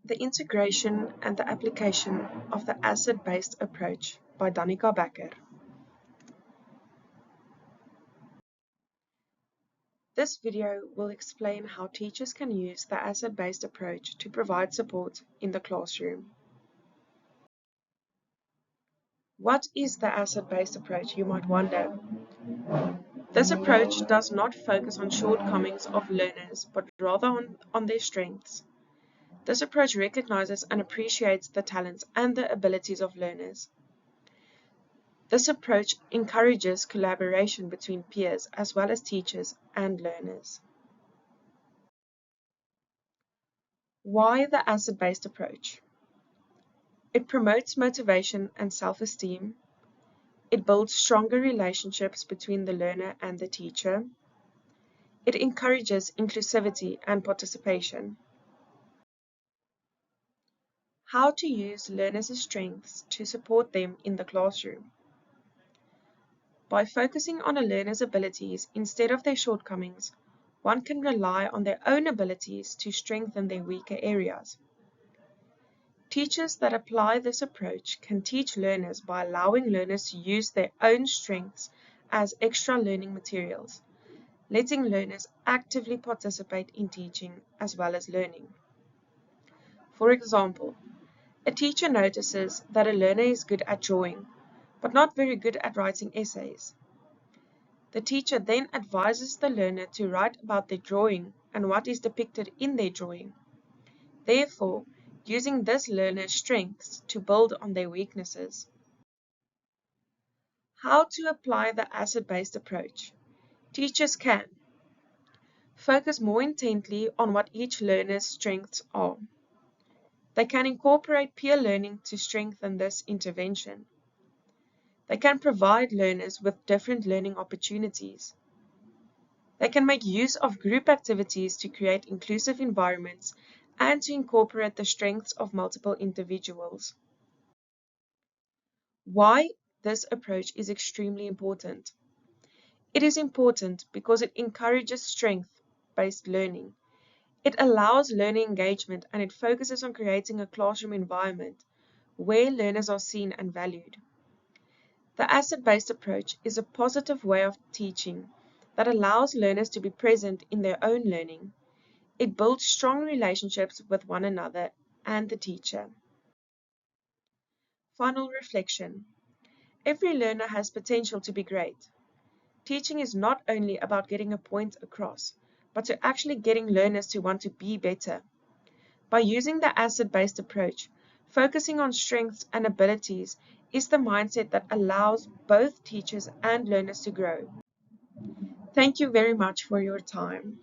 The Integration and the Application of the Asset-Based Approach by Danica Becker. This video will explain how teachers can use the asset-based approach to provide support in the classroom. What is the asset-based approach, you might wonder? This approach does not focus on shortcomings of learners, but rather on their strengths. This approach recognizes and appreciates the talents and the abilities of learners. This approach encourages collaboration between peers as well as teachers and learners. Why the asset-based approach? It promotes motivation and self-esteem. It builds stronger relationships between the learner and the teacher. It encourages inclusivity and participation. How to use learners' strengths to support them in the classroom. By focusing on a learner's abilities instead of their shortcomings, one can rely on their own abilities to strengthen their weaker areas. Teachers that apply this approach can teach learners by allowing learners to use their own strengths as extra learning materials, letting learners actively participate in teaching as well as learning. For example, a teacher notices that a learner is good at drawing, but not very good at writing essays. The teacher then advises the learner to write about their drawing and what is depicted in their drawing, therefore using this learner's strengths to build on their weaknesses. How to apply the asset-based approach? Teachers can focus more intently on what each learner's strengths are. They can incorporate peer learning to strengthen this intervention. They can provide learners with different learning opportunities. They can make use of group activities to create inclusive environments and to incorporate the strengths of multiple individuals. Why this approach is extremely important? It is important because it encourages strength-based learning. It allows learning engagement and it focuses on creating a classroom environment where learners are seen and valued. The asset-based approach is a positive way of teaching that allows learners to be present in their own learning. It builds strong relationships with one another and the teacher. Final reflection. Every learner has potential to be great. Teaching is not only about getting a point across, but to actually getting learners to want to be better. By using the asset-based approach, focusing on strengths and abilities is the mindset that allows both teachers and learners to grow. Thank you very much for your time.